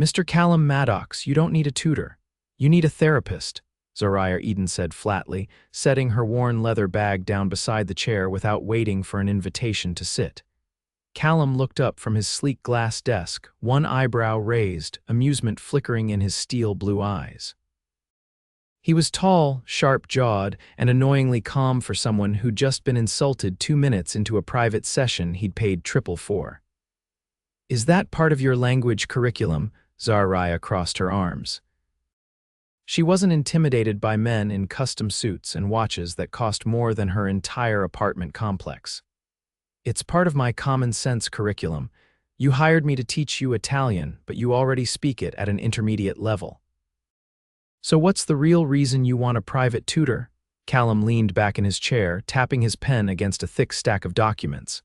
Mr. Callum Maddox, you don't need a tutor. You need a therapist, Zariah Eden said flatly, setting her worn leather bag down beside the chair without waiting for an invitation to sit. Callum looked up from his sleek glass desk, one eyebrow raised, amusement flickering in his steel blue eyes. He was tall, sharp-jawed, and annoyingly calm for someone who'd just been insulted 2 minutes into a private session he'd paid triple for. "Is that part of your language curriculum?" Zariah crossed her arms. She wasn't intimidated by men in custom suits and watches that cost more than her entire apartment complex. "It's part of my common sense curriculum. You hired me to teach you Italian, but you already speak it at an intermediate level." "So what's the real reason you want a private tutor?" Callum leaned back in his chair, tapping his pen against a thick stack of documents.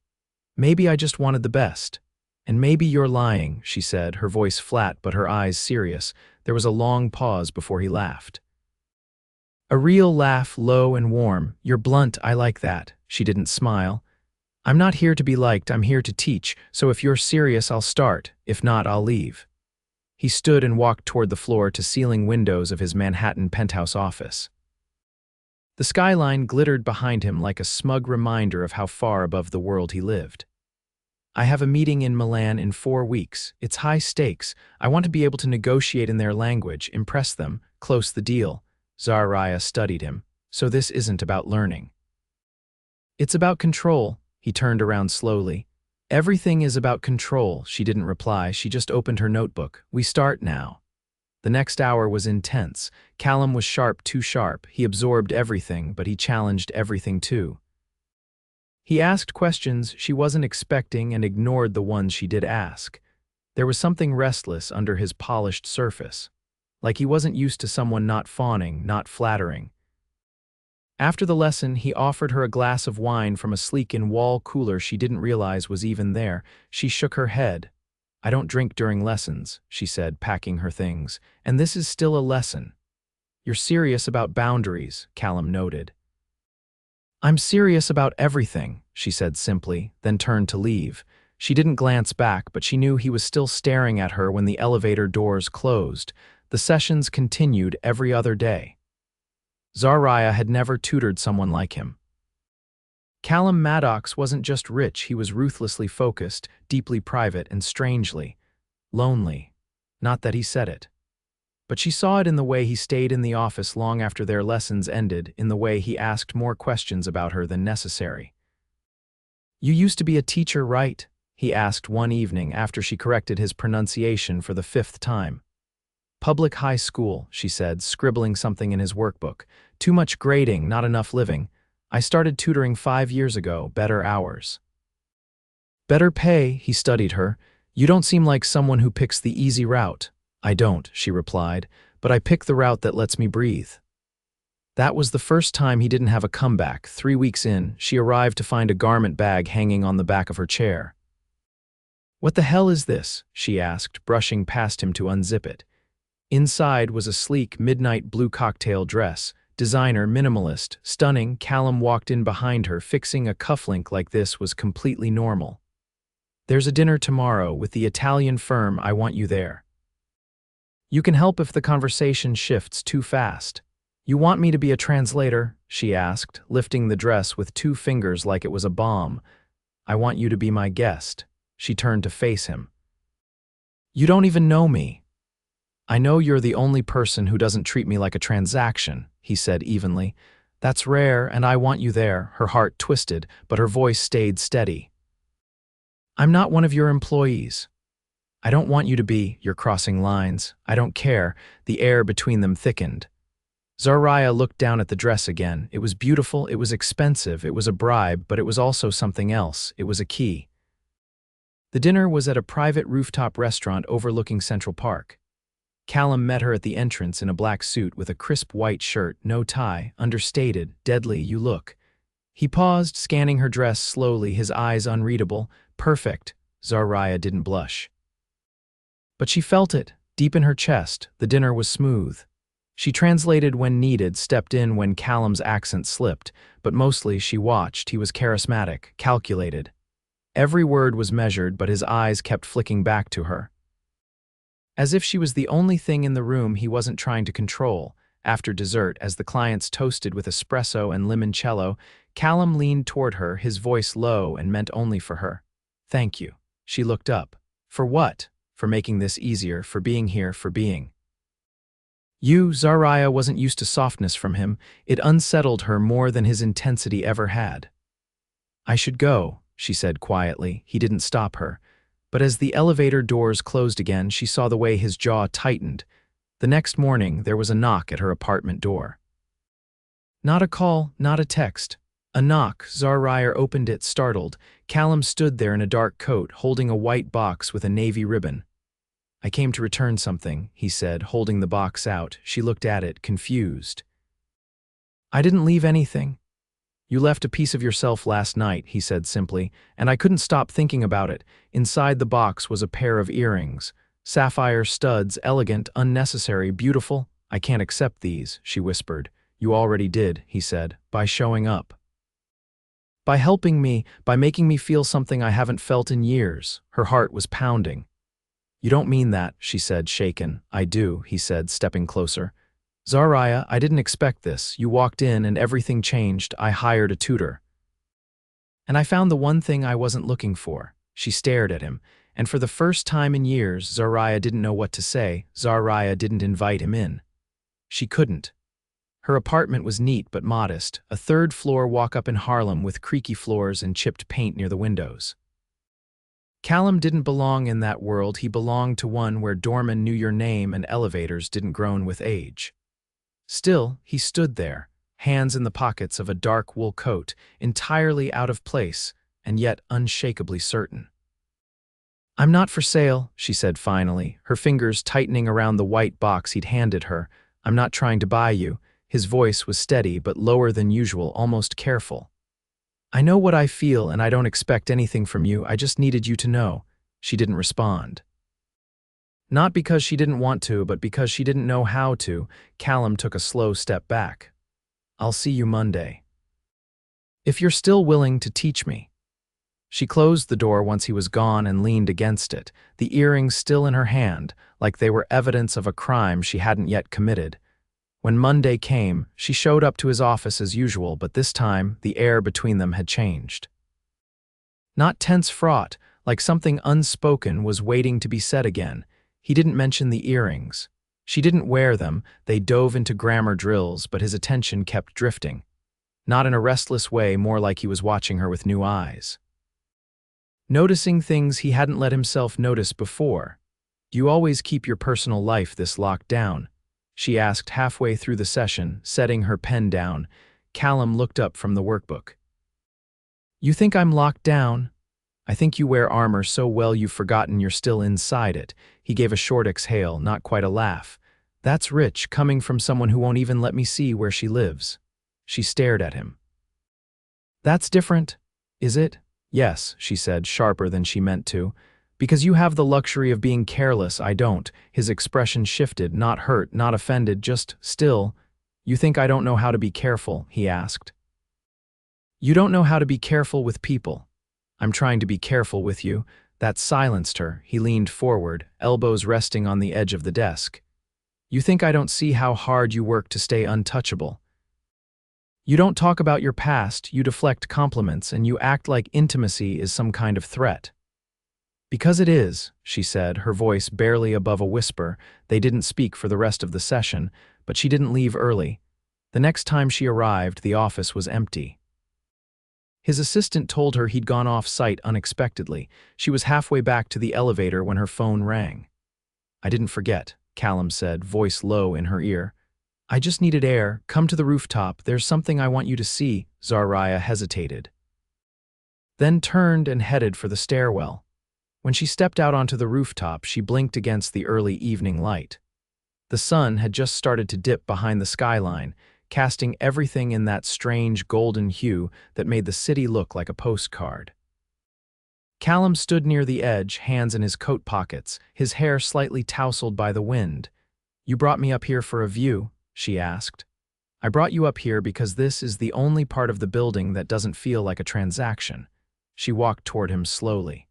"Maybe I just wanted the best. And maybe you're lying," she said, her voice flat but her eyes serious. There was a long pause before he laughed. A real laugh, low and warm. "You're blunt, I like that." She didn't smile. "I'm not here to be liked, I'm here to teach, so if you're serious, I'll start. If not, I'll leave." He stood and walked toward the floor-to-ceiling windows of his Manhattan penthouse office. The skyline glittered behind him like a smug reminder of how far above the world he lived. "I have a meeting in Milan in 4 weeks. It's high stakes. I want to be able to negotiate in their language, impress them, close the deal." Zariah studied him. "So this isn't about learning. It's about control." He turned around slowly. "Everything is about control." She didn't reply. She just opened her notebook. "We start now." The next hour was intense. Callum was sharp, too sharp. He absorbed everything, but he challenged everything too. He asked questions she wasn't expecting and ignored the ones she did ask. There was something restless under his polished surface, like he wasn't used to someone not fawning, not flattering. After the lesson, he offered her a glass of wine from a sleek-in-wall cooler she didn't realize was even there. She shook her head. "I don't drink during lessons," she said, packing her things. "And this is still a lesson." "You're serious about boundaries," Callum noted. "I'm serious about everything," she said simply, then turned to leave. She didn't glance back, but she knew he was still staring at her when the elevator doors closed. The sessions continued every other day. Zariah had never tutored someone like him. Callum Maddox wasn't just rich, he was ruthlessly focused, deeply private, and strangely lonely. Not that he said it. But she saw it in the way he stayed in the office long after their lessons ended, in the way he asked more questions about her than necessary. "You used to be a teacher, right?" he asked one evening after she corrected his pronunciation for the 5th time. "Public high school," she said, scribbling something in his workbook. "Too much grading, not enough living. I started tutoring 5 years ago, better hours." "Better pay," he studied her. "You don't seem like someone who picks the easy route." "I don't," she replied, "but I pick the route that lets me breathe." That was the first time he didn't have a comeback. 3 weeks in, she arrived to find a garment bag hanging on the back of her chair. "What the hell is this?" she asked, brushing past him to unzip it. Inside was a sleek, midnight blue cocktail dress. Designer, minimalist, stunning. Callum walked in behind her. Fixing a cufflink like this was completely normal. "There's a dinner tomorrow with the Italian firm. I want you there. You can help if the conversation shifts too fast." "You want me to be a translator?" she asked, lifting the dress with 2 fingers like it was a bomb. "I want you to be my guest." She turned to face him. "You don't even know me." "I know you're the only person who doesn't treat me like a transaction," he said evenly. "That's rare, and I want you there." Her heart twisted, but her voice stayed steady. "I'm not one of your employees." "I don't want you to be. You're crossing lines." "I don't care." The air between them thickened. Zariah looked down at the dress again. It was beautiful, it was expensive, it was a bribe, but it was also something else. It was a key. The dinner was at a private rooftop restaurant overlooking Central Park. Callum met her at the entrance in a black suit with a crisp white shirt, no tie, understated. "Deadly, you look." He paused, scanning her dress slowly, his eyes unreadable. "Perfect." Zariah didn't blush. But she felt it, deep in her chest. The dinner was smooth. She translated when needed, stepped in when Callum's accent slipped, but mostly she watched. He was charismatic, calculated. Every word was measured, but his eyes kept flicking back to her. As if she was the only thing in the room he wasn't trying to control. After dessert, as the clients toasted with espresso and limoncello, Callum leaned toward her, his voice low and meant only for her. "Thank you." She looked up. "For what?" "For making this easier, for being here, for being." Zariah wasn't used to softness from him. It unsettled her more than his intensity ever had. "I should go," she said quietly. He didn't stop her. But as the elevator doors closed again, she saw the way his jaw tightened. The next morning, there was a knock at her apartment door. Not a call, not a text. A knock. Zariah opened it, startled. Callum stood there in a dark coat, holding a white box with a navy ribbon. "I came to return something," he said, holding the box out. She looked at it, confused. "I didn't leave anything." "You left a piece of yourself last night," he said simply, "and I couldn't stop thinking about it." Inside the box was a pair of earrings. Sapphire studs, elegant, unnecessary, beautiful. "I can't accept these," she whispered. "You already did," he said, "by showing up. By helping me, by making me feel something I haven't felt in years." Her heart was pounding. "You don't mean that," she said, shaken. "I do," he said, stepping closer. "Zariah, I didn't expect this. You walked in and everything changed. I hired a tutor. And I found the one thing I wasn't looking for." She stared at him, and for the first time in years, Zariah didn't know what to say. Zariah didn't invite him in. She couldn't. Her apartment was neat but modest, a third-floor walk-up in Harlem with creaky floors and chipped paint near the windows. Callum didn't belong in that world. He belonged to one where doormen knew your name and elevators didn't groan with age. Still, he stood there, hands in the pockets of a dark wool coat, entirely out of place, and yet unshakably certain. "I'm not for sale," she said finally, her fingers tightening around the white box he'd handed her. "I'm not trying to buy you." His voice was steady but lower than usual, almost careful. "I know what I feel and I don't expect anything from you. I just needed you to know." She didn't respond. Not because she didn't want to, but because she didn't know how to. Callum took a slow step back. "I'll see you Monday. If you're still willing to teach me." She closed the door once he was gone and leaned against it, the earrings still in her hand, like they were evidence of a crime she hadn't yet committed. When Monday came, she showed up to his office as usual, but this time the air between them had changed. Not tense, fraught, like something unspoken was waiting to be said again. He didn't mention the earrings. She didn't wear them. They dove into grammar drills, but his attention kept drifting. Not in a restless way, more like he was watching her with new eyes. Noticing things he hadn't let himself notice before. "Do you always keep your personal life this locked down?" she asked halfway through the session, setting her pen down. Callum looked up from the workbook. "You think I'm locked down? I think you wear armor so well you've forgotten you're still inside it." He gave a short exhale, not quite a laugh. "That's rich, coming from someone who won't even let me see where she lives." She stared at him. "That's different, is it?" "Yes," she said, sharper than she meant to. "Because you have the luxury of being careless, I don't." His expression shifted, not hurt, not offended, just still. "You think I don't know how to be careful?" he asked. "You don't know how to be careful with people. I'm trying to be careful with you." That silenced her. He leaned forward, elbows resting on the edge of the desk. "You think I don't see how hard you work to stay untouchable. You don't talk about your past, you deflect compliments, and you act like intimacy is some kind of threat." "Because it is," she said, her voice barely above a whisper. They didn't speak for the rest of the session, but she didn't leave early. The next time she arrived, the office was empty. His assistant told her he'd gone off-site unexpectedly. She was halfway back to the elevator when her phone rang. "I didn't forget," Callum said, voice low in her ear. "I just needed air. Come to the rooftop. There's something I want you to see." Zariah hesitated, then turned and headed for the stairwell. When she stepped out onto the rooftop, she blinked against the early evening light. The sun had just started to dip behind the skyline, casting everything in that strange golden hue that made the city look like a postcard. Callum stood near the edge, hands in his coat pockets, his hair slightly tousled by the wind. "You brought me up here for a view?" she asked. "I brought you up here because this is the only part of the building that doesn't feel like a transaction." She walked toward him slowly.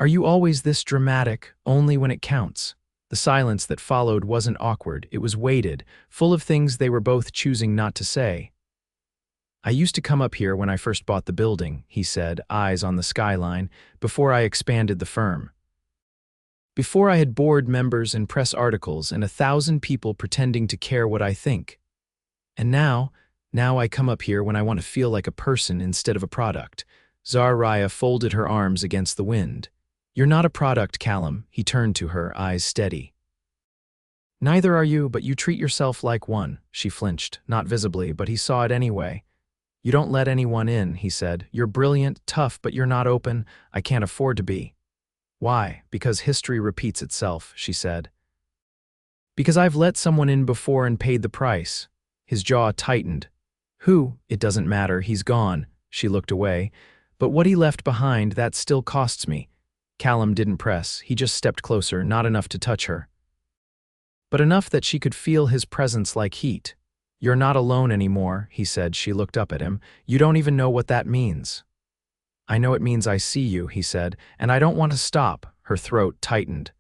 Are you always this dramatic, only when it counts? The silence that followed wasn't awkward, it was weighted, full of things they were both choosing not to say. I used to come up here when I first bought the building, he said, eyes on the skyline, before I expanded the firm. Before I had board members and press articles and 1,000 people pretending to care what I think. And now I come up here when I want to feel like a person instead of a product. Zariah folded her arms against the wind. You're not a product, Callum, he turned to her, eyes steady. Neither are you, but you treat yourself like one, she flinched, not visibly, but he saw it anyway. You don't let anyone in, he said. You're brilliant, tough, but you're not open. I can't afford to be. Why? Because history repeats itself, she said. Because I've let someone in before and paid the price. His jaw tightened. Who? It doesn't matter, he's gone. She looked away. But what he left behind, that still costs me. Callum didn't press, he just stepped closer, not enough to touch her. But enough that she could feel his presence like heat. You're not alone anymore, he said. She looked up at him. You don't even know what that means. I know it means I see you, he said, and I don't want to stop. Her throat tightened.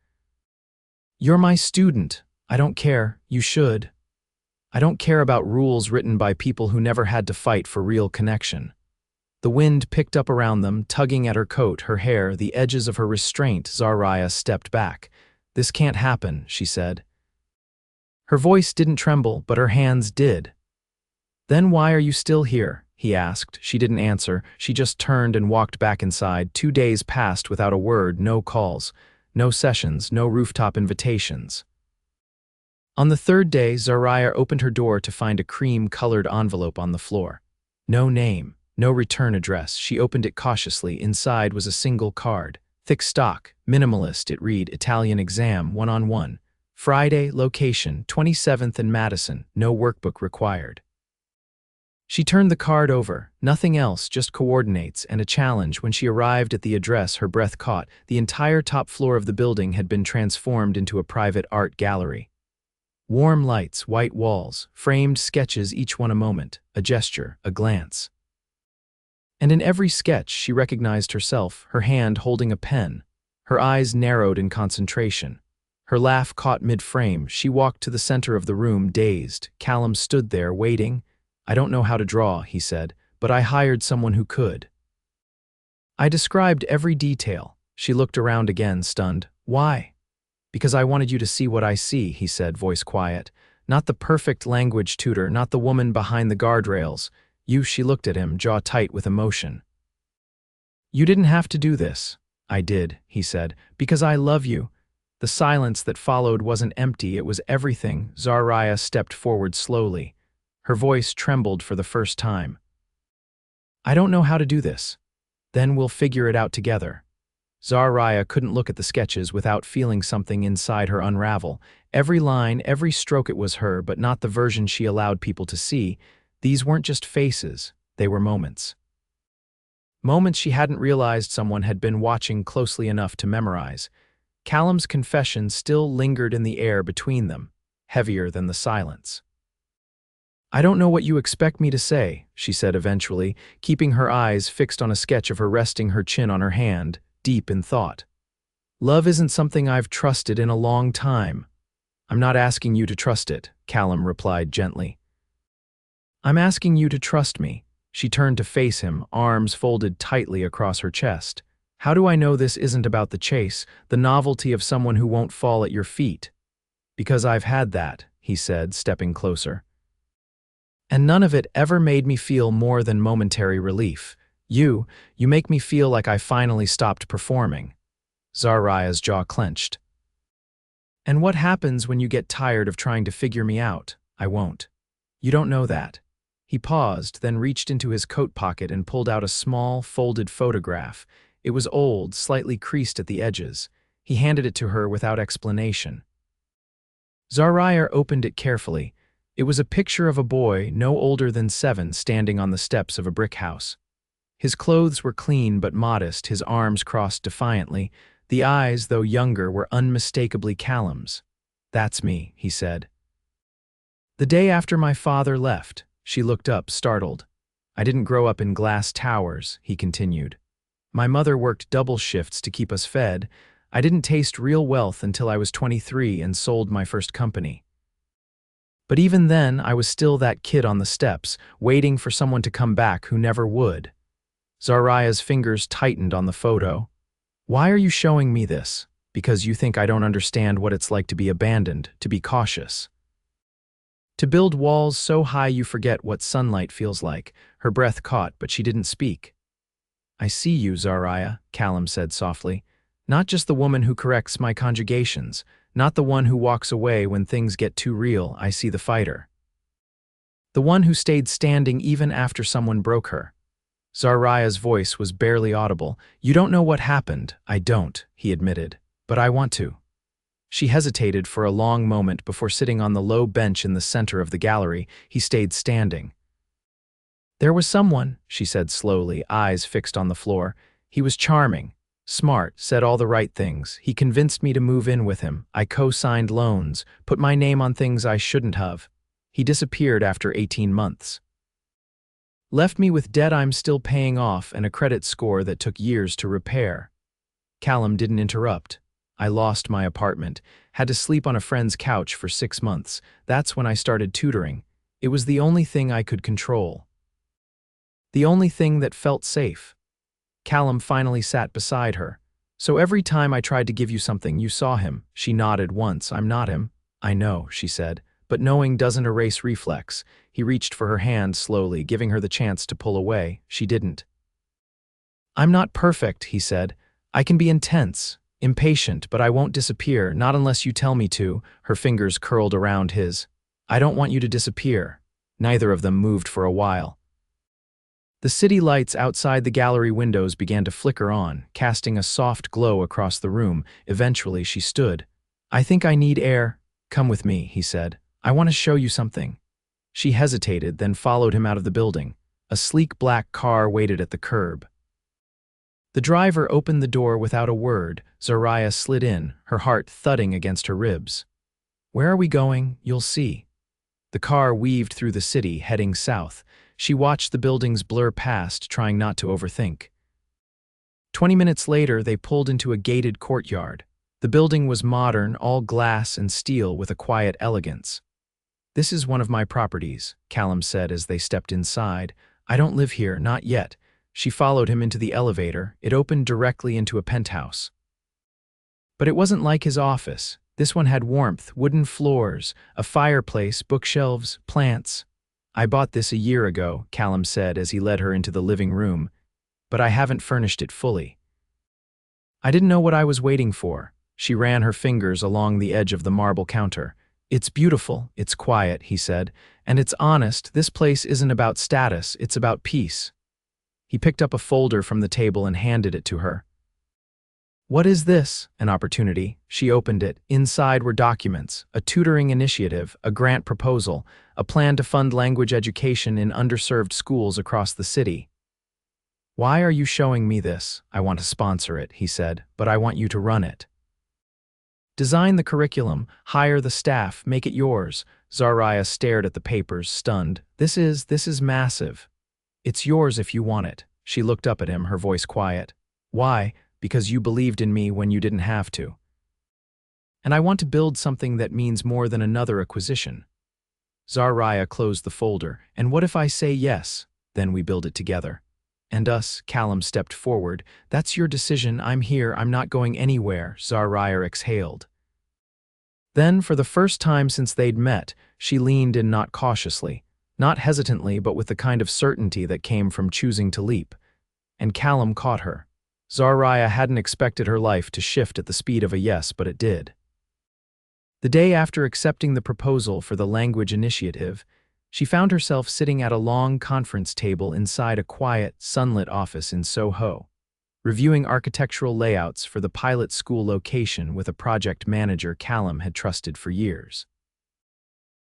You're my student. I don't care. You should. I don't care about rules written by people who never had to fight for real connection. The wind picked up around them, tugging at her coat, her hair, the edges of her restraint. Zariah stepped back. This can't happen, she said. Her voice didn't tremble, but her hands did. Then why are you still here? He asked. She didn't answer. She just turned and walked back inside. 2 days passed without a word, no calls, no sessions, no rooftop invitations. On the 3rd day, Zariah opened her door to find a cream-colored envelope on the floor. No name, no return address. She opened it cautiously. Inside was a single card. Thick stock, minimalist, it read, Italian exam, 1-on-1. Friday, location, 27th and Madison, no workbook required. She turned the card over, nothing else, just coordinates and a challenge. When she arrived at the address, her breath caught. The entire top floor of the building had been transformed into a private art gallery. Warm lights, white walls, framed sketches, each one a moment, a gesture, a glance. And in every sketch she recognized herself, her hand holding a pen. Her eyes narrowed in concentration. Her laugh caught mid-frame. She walked to the center of the room, dazed. Callum stood there, waiting. I don't know how to draw, he said, but I hired someone who could. I described every detail. She looked around again, stunned. Why? Because I wanted you to see what I see, he said, voice quiet. Not the perfect language tutor, not the woman behind the guardrails. You, she looked at him, jaw tight with emotion. You didn't have to do this. I did, he said, because I love you. The silence that followed wasn't empty, it was everything. Zariah stepped forward slowly. Her voice trembled for the first time. I don't know how to do this. Then we'll figure it out together. Zariah couldn't look at the sketches without feeling something inside her unravel. Every line, every stroke, it was her, but not the version she allowed people to see. These weren't just faces, they were moments. Moments she hadn't realized someone had been watching closely enough to memorize. Callum's confession still lingered in the air between them, heavier than the silence. I don't know what you expect me to say, she said eventually, keeping her eyes fixed on a sketch of her, resting her chin on her hand, deep in thought. Love isn't something I've trusted in a long time. I'm not asking you to trust it, Callum replied gently. I'm asking you to trust me. She turned to face him, arms folded tightly across her chest. How do I know this isn't about the chase, the novelty of someone who won't fall at your feet? Because I've had that, he said, stepping closer. And none of it ever made me feel more than momentary relief. You make me feel like I finally stopped performing. Zariah's jaw clenched. And what happens when you get tired of trying to figure me out? I won't. You don't know that. He paused, then reached into his coat pocket and pulled out a small, folded photograph. It was old, slightly creased at the edges. He handed it to her without explanation. Zariah opened it carefully. It was a picture of a boy no older than 7 standing on the steps of a brick house. His clothes were clean but modest, his arms crossed defiantly. The eyes, though younger, were unmistakably Callum's. That's me, he said. The day after my father left, she looked up, startled. I didn't grow up in glass towers, he continued. My mother worked double shifts to keep us fed. I didn't taste real wealth until I was 23 and sold my first company. But even then, I was still that kid on the steps, waiting for someone to come back who never would. Zariah's fingers tightened on the photo. Why are you showing me this? Because you think I don't understand what it's like to be abandoned, to be cautious. To build walls so high you forget what sunlight feels like. Her breath caught, but she didn't speak. I see you, Zariah, Callum said softly. Not just the woman who corrects my conjugations, not the one who walks away when things get too real. I see the fighter. The one who stayed standing even after someone broke her. Zariah's voice was barely audible. You don't know what happened. I don't, he admitted. But I want to. She hesitated for a long moment before sitting on the low bench in the center of the gallery. He stayed standing. There was someone, she said slowly, eyes fixed on the floor. He was charming, smart, said all the right things. He convinced me to move in with him. I co-signed loans, put my name on things I shouldn't have. He disappeared after 18 months. Left me with debt I'm still paying off and a credit score that took years to repair. Callum didn't interrupt. I lost my apartment, had to sleep on a friend's couch for 6 months. That's when I started tutoring. It was the only thing I could control. The only thing that felt safe. Callum finally sat beside her. So every time I tried to give you something, you saw him. She nodded once. I'm not him. I know, she said. But knowing doesn't erase reflex. He reached for her hand slowly, giving her the chance to pull away. She didn't. I'm not perfect, he said. I can be intense, impatient, but I won't disappear, not unless you tell me to. Her fingers curled around his. I don't want you to disappear. Neither of them moved for a while. The city lights outside the gallery windows began to flicker on, casting a soft glow across the room. Eventually, she stood. I think I need air. Come with me, he said. I want to show you something. She hesitated, then followed him out of the building. A sleek black car waited at the curb. The driver opened the door without a word. Zariah slid in, her heart thudding against her ribs. Where are we going? You'll see. The car weaved through the city, heading south. She watched the buildings blur past, trying not to overthink. 20 minutes later, they pulled into a gated courtyard. The building was modern, all glass and steel with a quiet elegance. This is one of my properties, Callum said as they stepped inside. I don't live here, not yet. She followed him into the elevator. It opened directly into a penthouse. But it wasn't like his office. This one had warmth, wooden floors, a fireplace, bookshelves, plants. I bought this a year ago, Callum said as he led her into the living room, but I haven't furnished it fully. I didn't know what I was waiting for. She ran her fingers along the edge of the marble counter. It's beautiful, it's quiet, he said, and it's honest. This place isn't about status, it's about peace. He picked up a folder from the table and handed it to her. What is this? An opportunity. She opened it. Inside were documents, a tutoring initiative, a grant proposal, a plan to fund language education in underserved schools across the city. Why are you showing me this? I want to sponsor it, he said, but I want you to run it. Design the curriculum, hire the staff, make it yours. Zariah stared at the papers, stunned. This is massive. It's yours if you want it. She looked up at him, her voice quiet. Why? Because you believed in me when you didn't have to. And I want to build something that means more than another acquisition. Zariah closed the folder. And what if I say yes? Then we build it together. And us, Callum stepped forward. That's your decision. I'm here. I'm not going anywhere. Zariah exhaled. Then, for the first time since they'd met, she leaned in not cautiously, not hesitantly, but with the kind of certainty that came from choosing to leap. And Callum caught her. Zariah hadn't expected her life to shift at the speed of a yes, but it did. The day after accepting the proposal for the language initiative, she found herself sitting at a long conference table inside a quiet, sunlit office in Soho, reviewing architectural layouts for the pilot school location with a project manager Callum had trusted for years.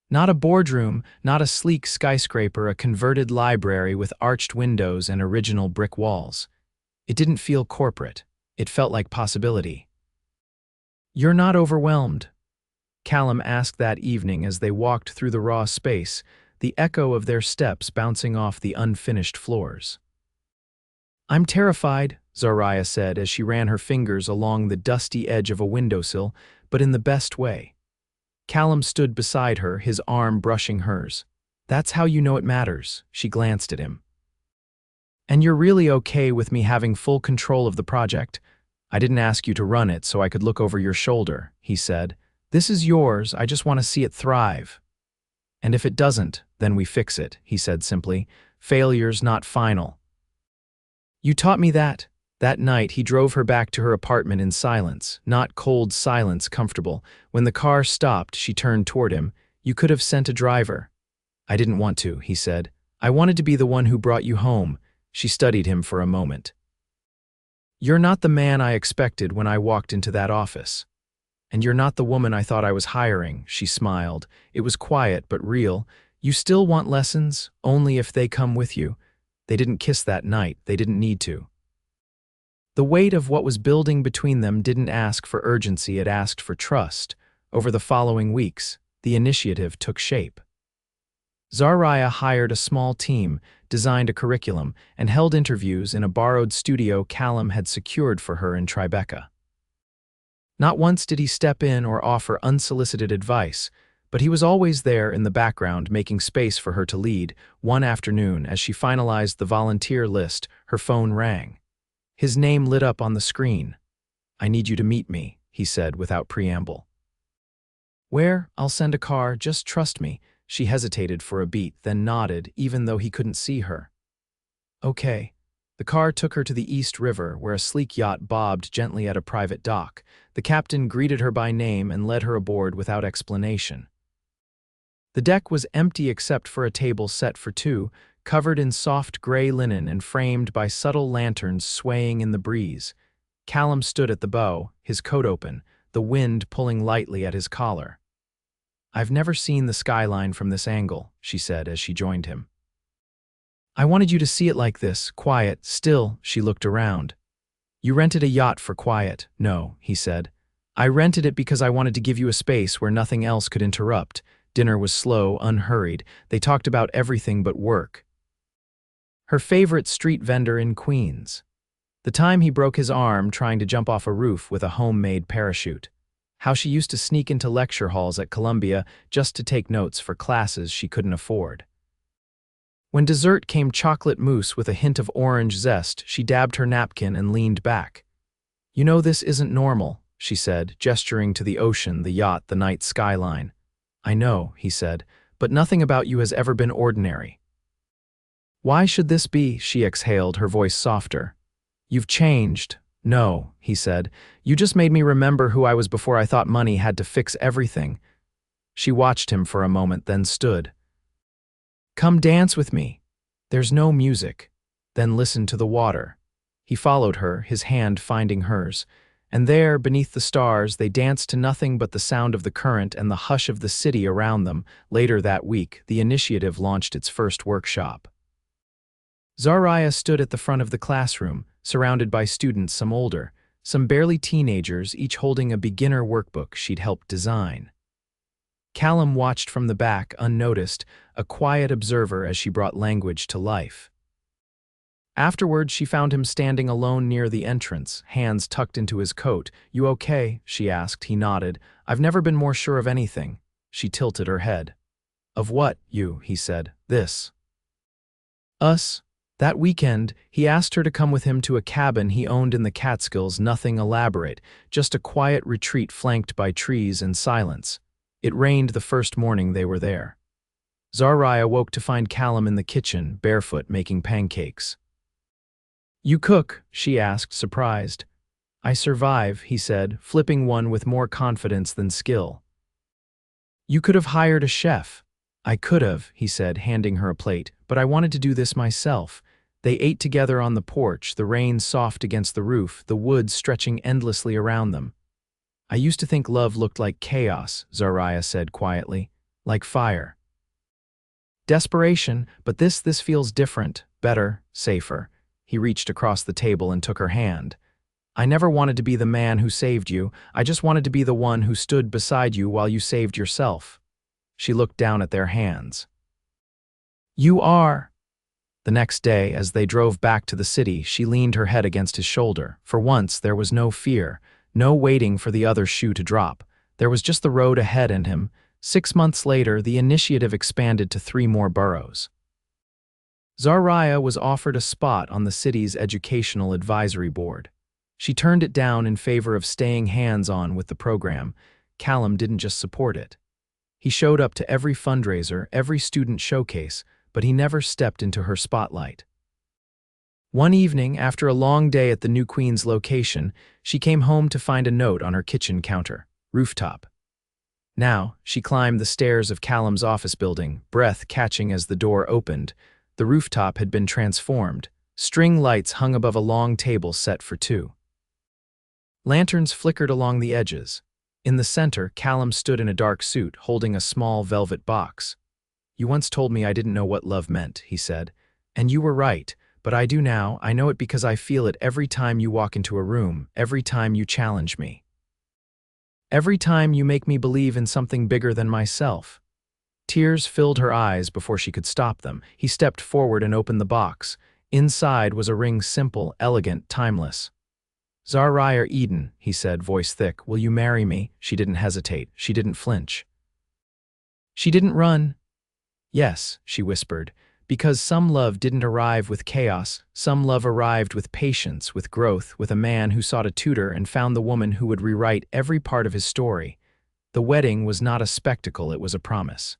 Not a boardroom, not a sleek skyscraper, a converted library with arched windows and original brick walls. It didn't feel corporate. It felt like possibility. You're not overwhelmed? Callum asked that evening as they walked through the raw space, the echo of their steps bouncing off the unfinished floors. I'm terrified, Zariah said as she ran her fingers along the dusty edge of a windowsill, but in the best way. Callum stood beside her, his arm brushing hers. That's how you know it matters, she glanced at him. And you're really okay with me having full control of the project? I didn't ask you to run it so I could look over your shoulder, he said. This is yours, I just want to see it thrive. And if it doesn't, then we fix it, he said simply. Failure's not final. You taught me that. That night, he drove her back to her apartment in silence, not cold silence comfortable. When the car stopped, she turned toward him. You could have sent a driver. I didn't want to, he said. I wanted to be the one who brought you home. She studied him for a moment. You're not the man I expected when I walked into that office. And you're not the woman I thought I was hiring, she smiled. It was quiet but real. You still want lessons, only if they come with you. They didn't kiss that night, they didn't need to. The weight of what was building between them didn't ask for urgency, it asked for trust. Over the following weeks, the initiative took shape. Zariah hired a small team, designed a curriculum, and held interviews in a borrowed studio Callum had secured for her in Tribeca. Not once did he step in or offer unsolicited advice, but he was always there in the background making space for her to lead. One afternoon, as she finalized the volunteer list, her phone rang. His name lit up on the screen. I need you to meet me, he said without preamble. Where? I'll send a car, just trust me. She hesitated for a beat, then nodded, even though he couldn't see her. Okay. The car took her to the East River, where a sleek yacht bobbed gently at a private dock. The captain greeted her by name and led her aboard without explanation. The deck was empty except for a table set for two, covered in soft gray linen and framed by subtle lanterns swaying in the breeze. Callum stood at the bow, his coat open, the wind pulling lightly at his collar. I've never seen the skyline from this angle, she said as she joined him. I wanted you to see it like this, quiet, still, she looked around. You rented a yacht for quiet. No, he said. I rented it because I wanted to give you a space where nothing else could interrupt. Dinner was slow, unhurried. They talked about everything but work. Her favorite street vendor in Queens. The time he broke his arm trying to jump off a roof with a homemade parachute. How she used to sneak into lecture halls at Columbia just to take notes for classes she couldn't afford. When dessert came chocolate mousse with a hint of orange zest, she dabbed her napkin and leaned back. You know this isn't normal, she said, gesturing to the ocean, the yacht, the night skyline. I know, he said, but nothing about you has ever been ordinary. Why should this be? She exhaled, her voice softer. You've changed. No, he said. You just made me remember who I was before I thought money had to fix everything. She watched him for a moment, then stood. Come dance with me. There's no music. Then listen to the water. He followed her, his hand finding hers. And there, beneath the stars, they danced to nothing but the sound of the current and the hush of the city around them. Later that week, the initiative launched its first workshop. Zariah stood at the front of the classroom, surrounded by students, some older, some barely teenagers, each holding a beginner workbook she'd helped design. Callum watched from the back, unnoticed, a quiet observer as she brought language to life. Afterward, she found him standing alone near the entrance, hands tucked into his coat. You okay? She asked. He nodded. I've never been more sure of anything. She tilted her head. Of what, you? He said. This. Us. That weekend, he asked her to come with him to a cabin he owned in the Catskills, nothing elaborate, just a quiet retreat flanked by trees and silence. It rained the first morning they were there. Zariah woke to find Callum in the kitchen, barefoot, making pancakes. You cook? She asked, surprised. I survive, he said, flipping one with more confidence than skill. You could have hired a chef. I could have, he said, handing her a plate, but I wanted to do this myself. They ate together on the porch, the rain soft against the roof, the woods stretching endlessly around them. I used to think love looked like chaos, Zariah said quietly, like fire. Desperation, but this feels different, better, safer. He reached across the table and took her hand. I never wanted to be the man who saved you. I just wanted to be the one who stood beside you while you saved yourself. She looked down at their hands. You are. The next day, as they drove back to the city, she leaned her head against his shoulder. For once, there was no fear, no waiting for the other shoe to drop. There was just the road ahead and him. 6 months later, the initiative expanded to 3 more boroughs. Zariah was offered a spot on the city's educational advisory board. She turned it down in favor of staying hands-on with the program. Callum didn't just support it. He showed up to every fundraiser, every student showcase, but he never stepped into her spotlight. One evening, after a long day at the New Queen's location, she came home to find a note on her kitchen counter. Rooftop. Now, she climbed the stairs of Callum's office building, breath catching as the door opened. The rooftop had been transformed. String lights hung above a long table set for 2. Lanterns flickered along the edges. In the center, Callum stood in a dark suit, holding a small velvet box. "You once told me I didn't know what love meant," he said. "And you were right, but I do now. I know it because I feel it every time you walk into a room, every time you challenge me. Every time you make me believe in something bigger than myself." Tears filled her eyes before she could stop them. He stepped forward and opened the box. Inside was a ring, simple, elegant, timeless. "Zariah Eden," he said, voice thick, "will you marry me?" She didn't hesitate. She didn't flinch. She didn't run. "Yes," she whispered, because some love didn't arrive with chaos. Some love arrived with patience, with growth, with a man who sought a tutor and found the woman who would rewrite every part of his story. The wedding was not a spectacle, it was a promise.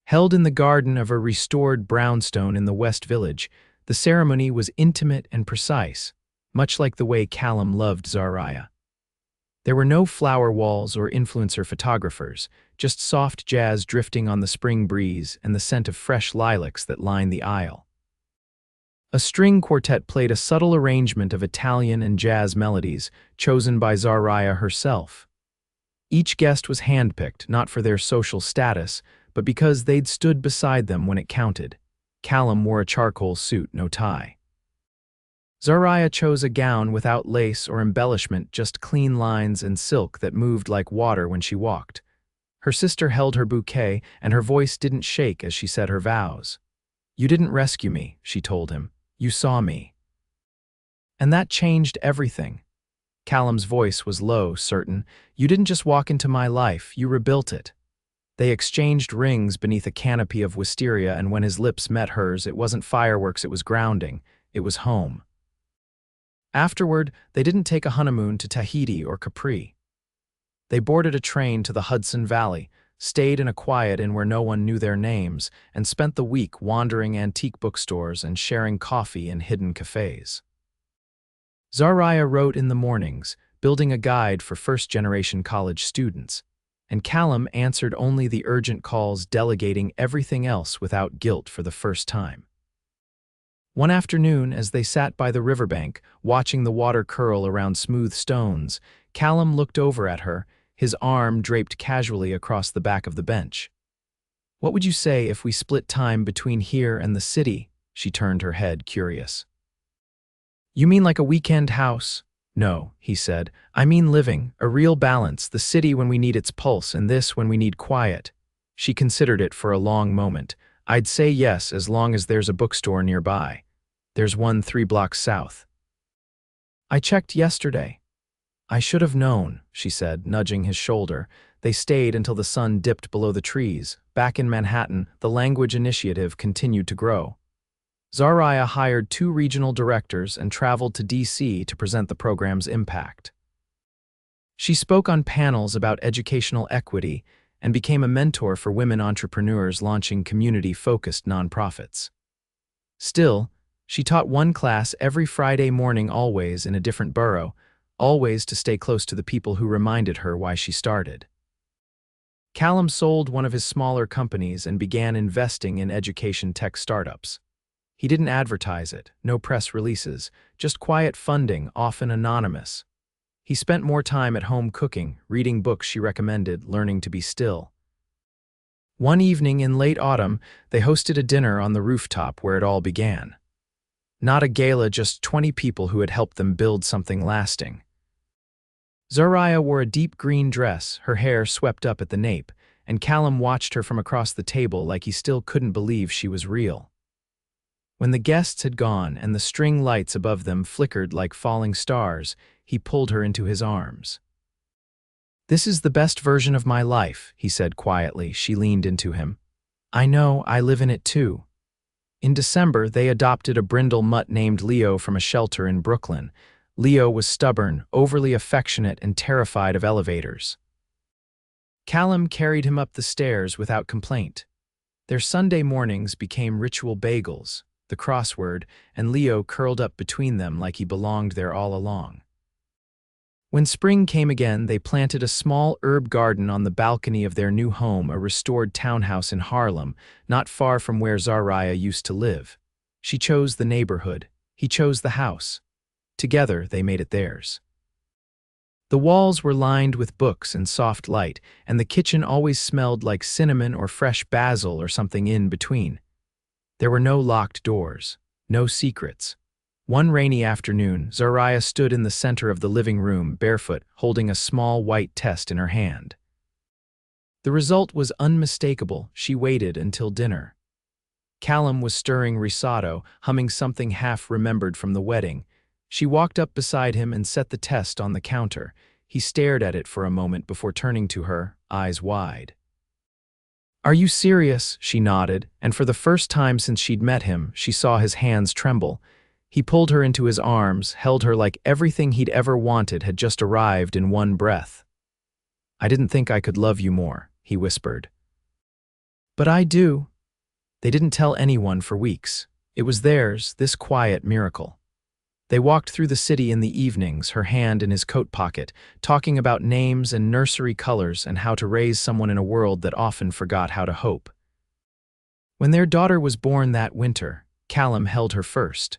Held in the garden of a restored brownstone in the West Village, the ceremony was intimate and precise, much like the way Callum loved Zariah. There were no flower walls or influencer photographers, just soft jazz drifting on the spring breeze and the scent of fresh lilacs that lined the aisle. A string quartet played a subtle arrangement of Italian and jazz melodies, chosen by Zariah herself. Each guest was handpicked, not for their social status, but because they'd stood beside them when it counted. Callum wore a charcoal suit, no tie. Zariah chose a gown without lace or embellishment, just clean lines and silk that moved like water when she walked. Her sister held her bouquet, and her voice didn't shake as she said her vows. "You didn't rescue me," she told him. "You saw me." And that changed everything. Callum's voice was low, certain. "You didn't just walk into my life, you rebuilt it." They exchanged rings beneath a canopy of wisteria, and when his lips met hers, it wasn't fireworks, it was grounding. It was home. Afterward, they didn't take a honeymoon to Tahiti or Capri. They boarded a train to the Hudson Valley, stayed in a quiet inn where no one knew their names, and spent the week wandering antique bookstores and sharing coffee in hidden cafes. Zariah wrote in the mornings, building a guide for first-generation college students, and Callum answered only the urgent calls, delegating everything else without guilt for the first time. One afternoon, as they sat by the riverbank, watching the water curl around smooth stones, Callum looked over at her, his arm draped casually across the back of the bench. "What would you say if we split time between here and the city?" She turned her head, curious. "You mean like a weekend house?" "No," he said. "I mean living, a real balance, the city when we need its pulse and this when we need quiet." She considered it for a long moment. "I'd say yes, as long as there's a bookstore nearby. There's one 3 blocks south." "I checked yesterday." "I should have known," she said, nudging his shoulder. They stayed until the sun dipped below the trees. Back in Manhattan, the language initiative continued to grow. Zariah hired 2 regional directors and traveled to D.C. to present the program's impact. She spoke on panels about educational equity and became a mentor for women entrepreneurs launching community-focused nonprofits. Still, she taught one class every Friday morning, always in a different borough, always to stay close to the people who reminded her why she started. Callum sold one of his smaller companies and began investing in education tech startups. He didn't advertise it, no press releases, just quiet funding, often anonymous. He spent more time at home cooking, reading books she recommended, learning to be still. One evening in late autumn, they hosted a dinner on the rooftop where it all began. Not a gala, just 20 people who had helped them build something lasting. Zariah wore a deep green dress, her hair swept up at the nape, and Callum watched her from across the table like he still couldn't believe she was real. When the guests had gone and the string lights above them flickered like falling stars, he pulled her into his arms. "This is the best version of my life," he said quietly. She leaned into him. "I know, I live in it too." In December, they adopted a brindle mutt named Leo from a shelter in Brooklyn. Leo was stubborn, overly affectionate, and terrified of elevators. Callum carried him up the stairs without complaint. Their Sunday mornings became ritual bagels, the crossword, and Leo curled up between them like he belonged there all along. When spring came again, they planted a small herb garden on the balcony of their new home, a restored townhouse in Harlem, not far from where Zariah used to live. She chose the neighborhood. He chose the house. Together, they made it theirs. The walls were lined with books and soft light, and the kitchen always smelled like cinnamon or fresh basil or something in between. There were no locked doors, no secrets. One rainy afternoon, Zariah stood in the center of the living room, barefoot, holding a small white test in her hand. The result was unmistakable. She waited until dinner. Callum was stirring risotto, humming something half-remembered from the wedding. She walked up beside him and set the test on the counter. He stared at it for a moment before turning to her, eyes wide. "Are you serious?" She nodded, and for the first time since she'd met him, she saw his hands tremble. He pulled her into his arms, held her like everything he'd ever wanted had just arrived in one breath. "I didn't think I could love you more," he whispered. "But I do." They didn't tell anyone for weeks. It was theirs, this quiet miracle. They walked through the city in the evenings, her hand in his coat pocket, talking about names and nursery colors and how to raise someone in a world that often forgot how to hope. When their daughter was born that winter, Callum held her first.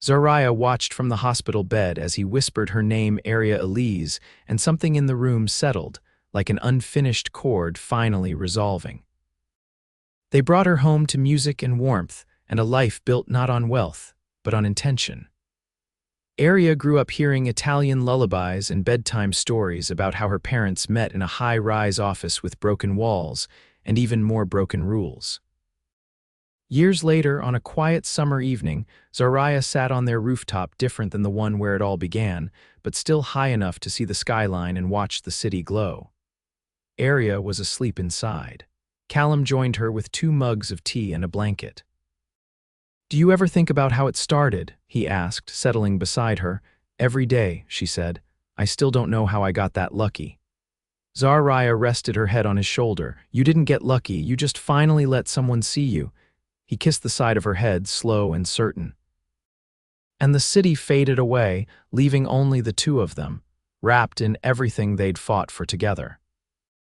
Zariah watched from the hospital bed as he whispered her name, Aria Elise, and something in the room settled, like an unfinished chord finally resolving. They brought her home to music and warmth, and a life built not on wealth, but on intention. Aria grew up hearing Italian lullabies and bedtime stories about how her parents met in a high-rise office with broken walls and even more broken rules. Years later, on a quiet summer evening, Zariah sat on their rooftop, different than the one where it all began, but still high enough to see the skyline and watch the city glow. Aria was asleep inside. Callum joined her with 2 mugs of tea and a blanket. "Do you ever think about how it started?" he asked, settling beside her. "Every day," she said. "I still don't know how I got that lucky." Zariah rested her head on his shoulder. "You didn't get lucky, you just finally let someone see you." He kissed the side of her head, slow and certain. And the city faded away, leaving only the two of them, wrapped in everything they'd fought for together.